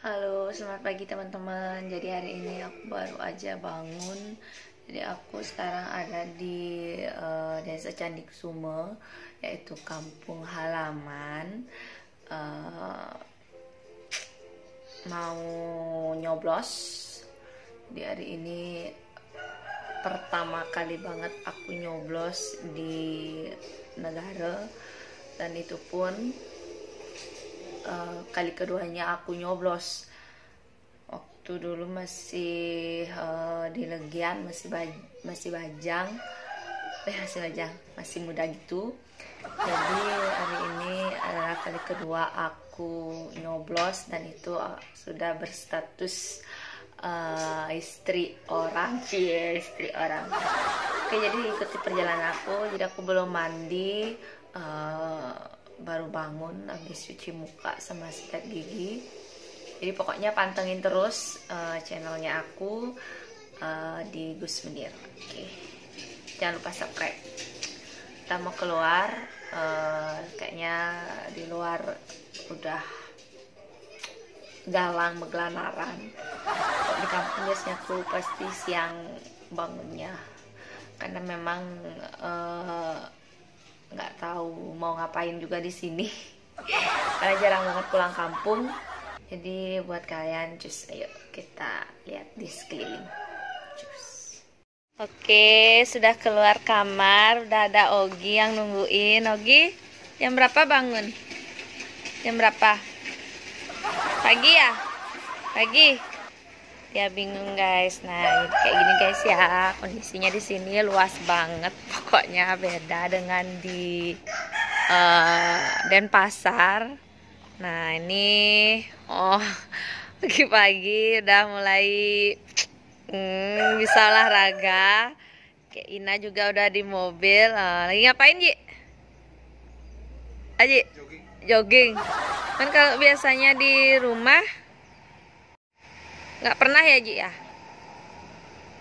Halo, selamat pagi teman-teman. Jadi hari ini aku baru aja bangun. Jadi aku sekarang ada di Desa Candikusumo, yaitu kampung halaman. Eh, mau nyoblos. Di hari ini pertama kali banget aku nyoblos di negara, dan itu pun kali keduanya aku nyoblos. Waktu dulu masih di Legian, masih bajang, masih muda gitu. Jadi hari ini adalah kali kedua aku nyoblos, dan itu sudah berstatus istri orang. Oke, jadi ikuti perjalanan aku. Jadi aku belum mandi, baru bangun habis cuci muka sama sikat gigi. Jadi pokoknya pantengin terus channelnya aku di Gus Mendir. Oke, jangan lupa subscribe. Kita mau keluar, kayaknya di luar udah galang megelanaran. Di kampung biasanya aku pasti siang bangunnya, karena memang nggak tahu mau ngapain juga di sini karena jarang banget pulang kampung. Jadi buat kalian, cus, ayo kita lihat di sekeliling. Cus. Oke, sudah keluar kamar, udah ada Ogi yang nungguin. Ogi, jam berapa bangun? Jam berapa? Pagi ya? Pagi. Dia bingung guys. Nah, kayak gini guys ya, kondisinya di sini luas banget. Pokoknya beda dengan di Denpasar. Nah, ini pagi-pagi udah mulai bisa olahraga. Kayak Ina juga udah di mobil. Lagi ngapain, Ji? Aji? Jogging. Kan kalau biasanya di rumah nggak pernah ya, Ji ya?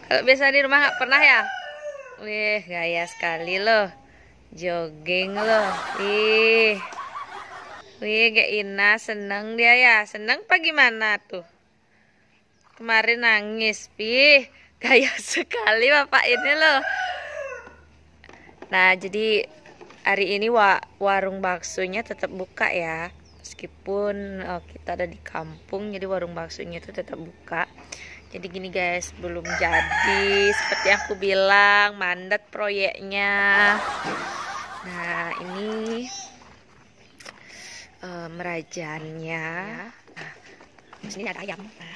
Kalau biasa di rumah nggak pernah ya? Wih, gaya sekali loh. Jogging loh. Wih, kayak Ina seneng dia ya. Seneng apa gimana tuh? Kemarin nangis. Wih, gaya sekali bapak ini loh. Nah, jadi hari ini warung baksonya tetap buka ya. Meskipun kita ada di kampung, jadi warung baksonya itu tetap buka. Jadi gini guys, belum jadi seperti yang aku bilang, mandat proyeknya. Nah, ini merajannya. Nah, di sini ada ayam. Nah,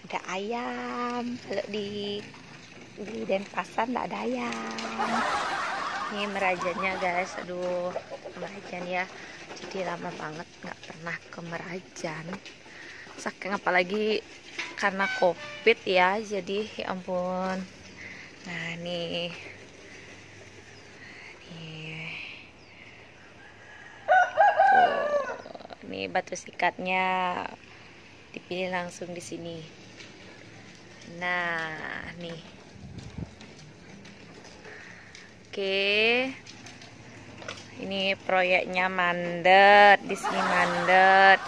ada ayam. Kalau di Denpasar nggak ada ayam. Ini merajannya guys. Aduh, merajan ya. Jadi lama banget nggak pernah ke Merajan, saking apalagi karena COVID ya. Jadi ya ampun. Nah, nih tuh, nih batu sikatnya dipilih langsung di sini. Nah, nih oke. Ini proyeknya mandet, di sini mandet.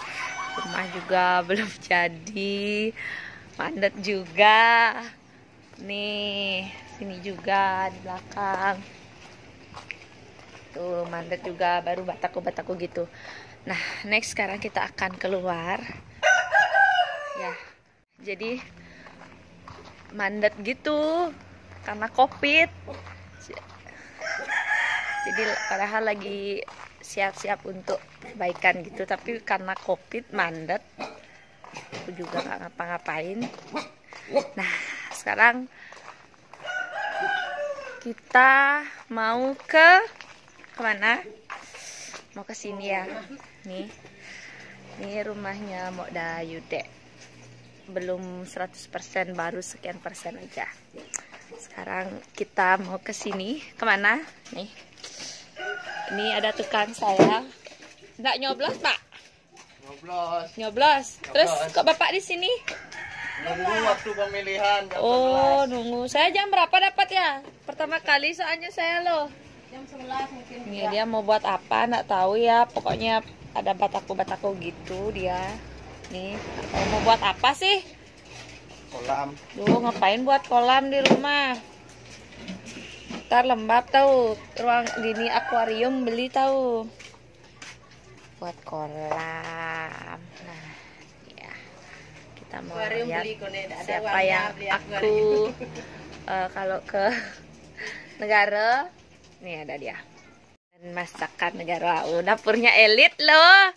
Rumah juga belum jadi, mandet juga. Nih, sini juga di belakang. Tuh, mandet juga, baru bataku gitu. Nah, next sekarang kita akan keluar. Ya. Jadi mandet gitu karena COVID. Jadi padahal lagi siap-siap untuk perbaikan gitu, tapi karena COVID mandat, aku juga nggak ngapa-ngapain. Nah, sekarang kita mau kemana? Mau ke sini ya. Nih rumahnya Mok Dayude. Belum 100%, baru sekian persen aja. Sekarang kita mau ke sini. Kemana? Nih. Ini ada tukang saya. Nggak nyoblos, Pak? Nyoblos. Terus kok Bapak di sini? Nunggu waktu pemilihan. Oh, nunggu. Saya jam berapa dapat ya? Pertama kali soalnya saya loh. Jam 11 mungkin. Ini dia mau buat apa? Nggak tahu ya. Pokoknya ada bataku-bataku gitu dia. Nih, mau buat apa sih? Kolam. Duh, ngapain buat kolam di rumah? Ntar lembab tahu. Ruang gini akuarium beli tahu. Buat kolam. Nah, ya. Kita mau lihat siapa yang aku kalau ke negara. Nih ada dia. Dan masakan negara. Oh, dapurnya elit loh.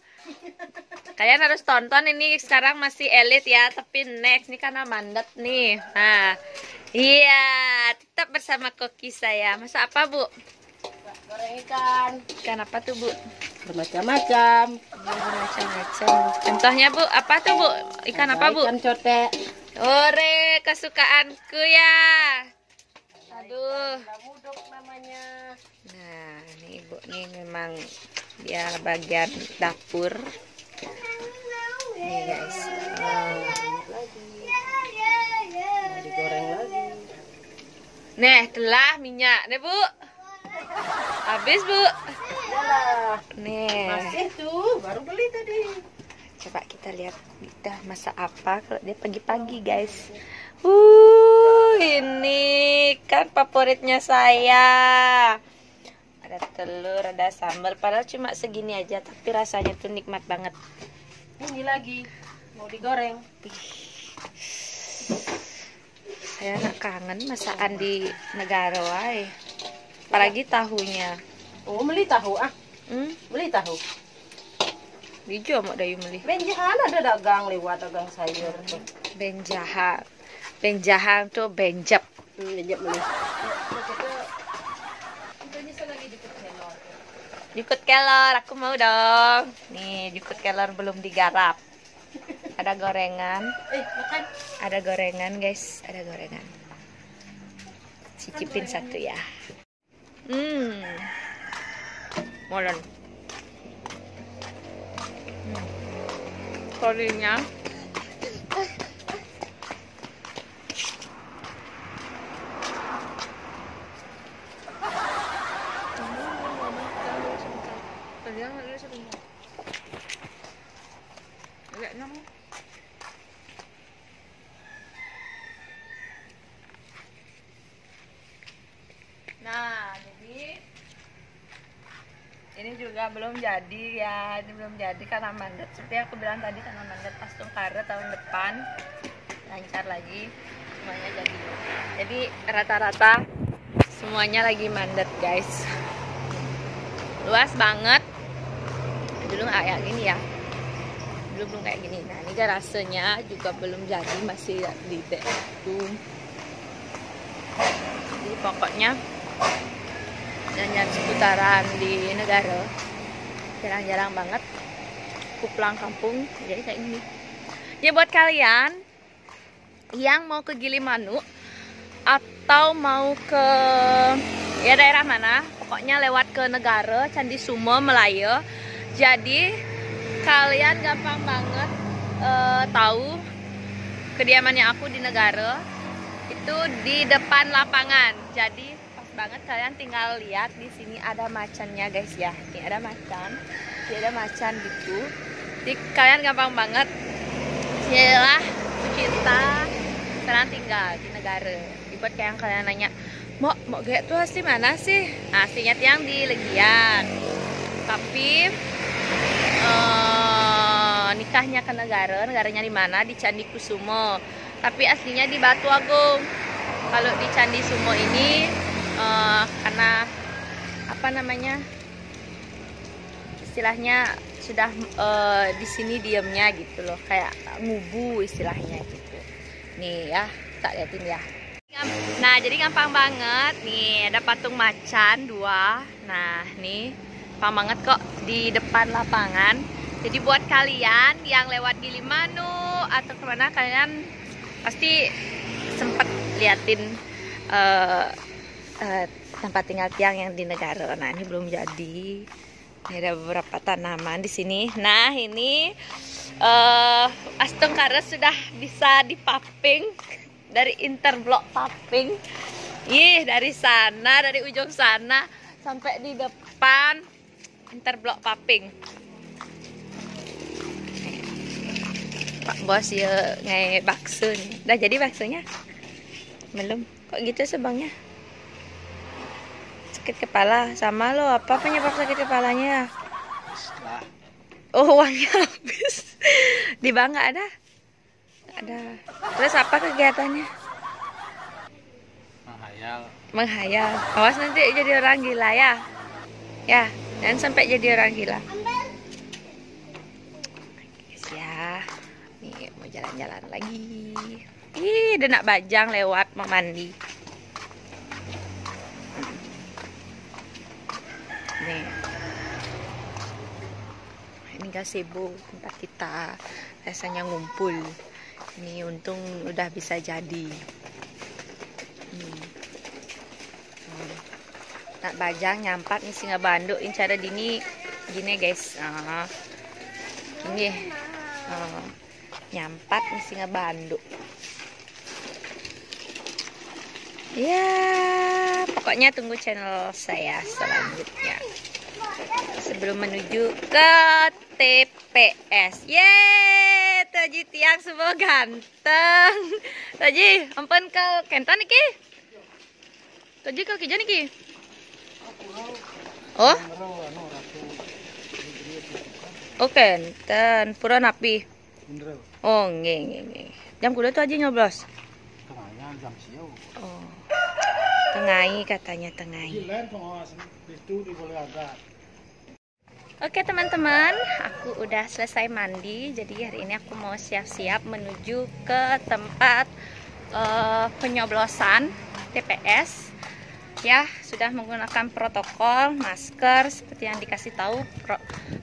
Kalian harus tonton ini, sekarang masih elit ya, tapi next nih karena mandat nih. Nah, iya, tetap bersama koki saya. Masak apa, Bu? Goreng ikan. Ikan apa tuh, Bu? Bermacam-macam. Macam-macam. Contohnya, Bu, apa tuh, Bu? Ikan apa, Bu? Ikan cotek. Ore, kesukaanku ya. Aduh. Budok namanya. Nah, ini Ibu nih memang dia bagian dapur. Nih guys. Mau digoreng lagi. Nih, telah minyak nih, Bu. Habis, Bu. Yalah. Nih. Masih tuh, baru beli tadi. Coba kita lihat kita masak apa kalau dia pagi-pagi, guys. Ini kan favoritnya saya. Ada telur, ada sambal. Padahal cuma segini aja, tapi rasanya tuh nikmat banget. Ini lagi mau digoreng. Saya nak kangen masakan di negara wae. Apalagi tahunya. Oh, beli tahu ah. Beli tahu. Dijo mau dayu beli. Benjahan ada dagang lewat dagang sayur tuh. Benjahan. Benjahan tuh benjep. Benjep beli. Jukut kelor, aku mau dong. Nih, jukut kelor belum digarap. Ada gorengan. Makan. Ada gorengan, guys. Ada gorengan. Cicipin satu ya. Molen. Korinya. Nah, jadi ini juga belum jadi ya, ini belum jadi karena mandat. Seperti aku bilang tadi, karena mandat pas Tungkara tahun depan lancar lagi, semuanya jadi. Jadi rata-rata semuanya lagi mandat, guys. Luas banget. Dulu nggak kayak gini ya. Dulu belum kayak gini. Nah, ini garasenya juga belum jadi, masih di bedroom. Jadi pokoknya jalan-jalan seputaran di negara jarang-jarang banget. Aku pulang kampung jadi kayak gini. Ya buat kalian yang mau ke Gilimanuk atau mau ke ya daerah mana, pokoknya lewat ke negara Candi Sumo Melayu. Jadi kalian gampang banget tahu kediamannya aku di negara itu di depan lapangan. Jadi banget kalian tinggal lihat di sini ada macannya, guys ya. Ini ada macan, ini ada macan gitu. Jadi kalian gampang banget. Yalah, cinta sekarang tinggal di negara. Buat kayak yang kalian nanya, mau kayak tuh asli mana sih? Nah, aslinya yang di Legian. Tapi nikahnya ke negaranya di mana? Di Candi Kusumo. Tapi aslinya di Batu Agung. Kalau di Candi Sumo ini karena apa namanya, istilahnya sudah di sini diamnya gitu loh, kayak ngubu istilahnya gitu. Nih ya, tak liatin ya. Nah, jadi gampang banget nih, ada patung macan 2. Nah, nih gampang banget kok di depan lapangan. Jadi buat kalian yang lewat Gilimanuk atau kemana, kalian pasti sempat liatin tempat tinggal tiang yang di negara. Nah, ini belum jadi. Ini ada beberapa tanaman di sini. Nah, ini Astungkara sudah bisa dipaping dari interblok paping. Dari sana, dari ujung sana sampai di depan interblok paping. Pak Bos ya ngai bakso nih. Udah jadi baksonya? Belum. Kok gitu sebangnya? Sakit kepala sama lo. Apa penyebab sakit kepalanya? Setelah Oh, uangnya habis. Di bank nggak ada? Ada. Terus apa kegiatannya? menghayal. Menghayal. Awas nanti jadi orang gila ya. Ya, dan sampai jadi orang gila. Guys ya. Nih mau jalan-jalan lagi. Ih, ada nak bajang lewat mau mandi. Nih. Ini gazebo tempat kita rasanya ngumpul. Ini untung udah bisa jadi. Nak bajang nyampat nih singa banduk ini cara dini gini guys. Gini nyampat nih singa banduk. Ya, pokoknya tunggu channel saya selanjutnya. Sebelum menuju ke TPS. Yeay, Toji tiang semua ganteng. Toji, ampun kau kentan niki. Toji kau kijang niki. Oh? Oke, dan pura napi. Oh, nge. Jam kuda tuh aja nyoblos. Oh. Tengai katanya tengai. Oke teman-teman, aku udah selesai mandi. Jadi hari ini aku mau siap-siap menuju ke tempat penyoblosan TPS. Ya, sudah menggunakan protokol, masker seperti yang dikasih tahu,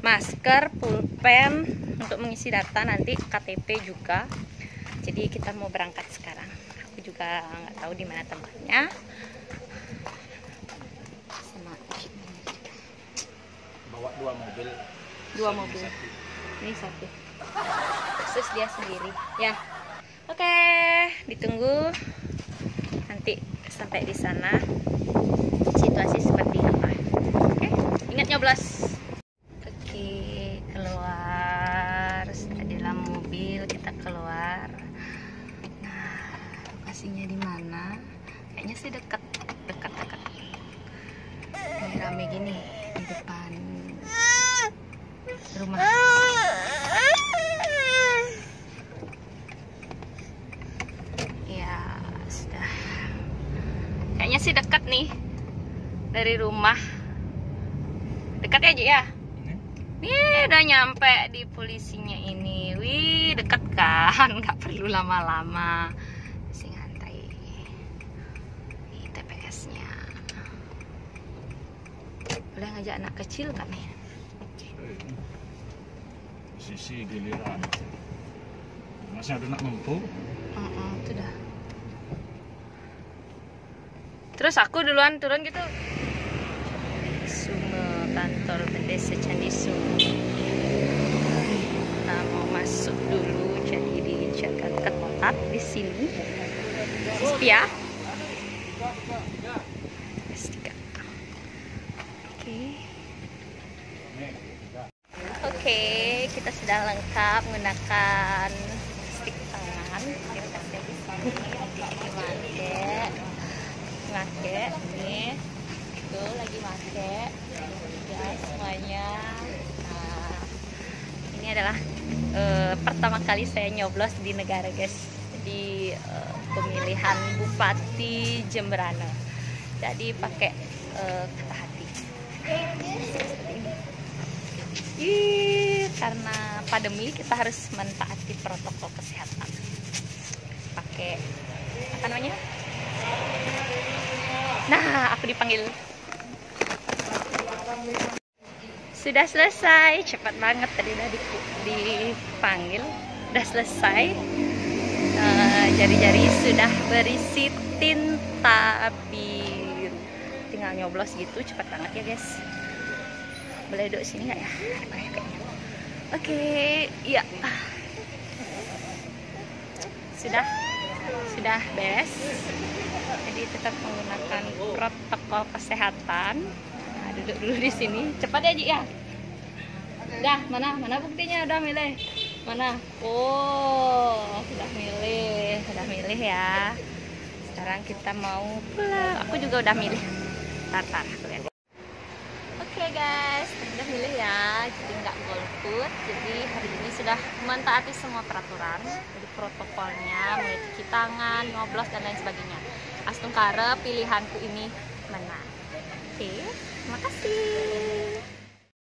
masker, pulpen untuk mengisi data nanti KTP juga. Jadi kita mau berangkat sekarang. Aku juga nggak tahu di mana tempatnya. Sama Bawa 2 mobil. 2 mobil. Ini satu. Khusus dia sendiri. Ya. Oke, ditunggu nanti sampai di sana. Situasi seperti apa? Oke, ingat nyoblos. Oke, keluar. Sudah di dalam mobil, kita keluar. Nah, lokasinya di mana? Kayaknya sih dekat. Ini rame gini di depan rumah. Ya, sudah. Kayaknya sih dekat nih. Dari rumah dekat aja ya. Nih udah nyampe di polisinya ini. Wih, dekat kan, nggak perlu lama-lama. Masih ngantri di TPS-nya. Boleh ngajak anak kecil kan nih? Sisi giliran. Masih ada nak mampu. Itu dah. Terus aku duluan turun gitu. Sume, kantor Desa Candi Sume. Kita mau masuk dulu, jadi dijaga ketat di sini. Setia. Oke, kita sudah lengkap menggunakan stick tangan. Kita di sini make nih, tuh lagi make ya semuanya. Nah, ini adalah pertama kali saya nyoblos di negara guys, di pemilihan Bupati Jemberana. Jadi pakai kata hati. Karena pandemi kita harus mentaati protokol kesehatan. Pakai apa namanya? Nah, aku dipanggil. Sudah selesai, cepat banget tadi udah dipanggil. Udah selesai. Jari-jari sudah berisi tinta biru. Tinggal nyoblos gitu, cepat banget ya guys. Boleh duduk sini nggak ya? Oke, iya. Sudah beres. Jadi tetap menggunakan protokol kesehatan. Nah, duduk dulu di sini. Cepat ya, Ji ya. Dah, mana buktinya udah milih. Mana? Oh, sudah milih ya. Sekarang kita mau pulang. Aku juga udah milih. Tartar, aku lihat. Oke guys, udah milih ya. Jadi nggak golput. Jadi hari ini sudah mentaati semua peraturan, jadi protokolnya, mulai cuci tangan, nyoblos dan lain sebagainya. Astungkare pilihanku ini menang. Oke, terima kasih.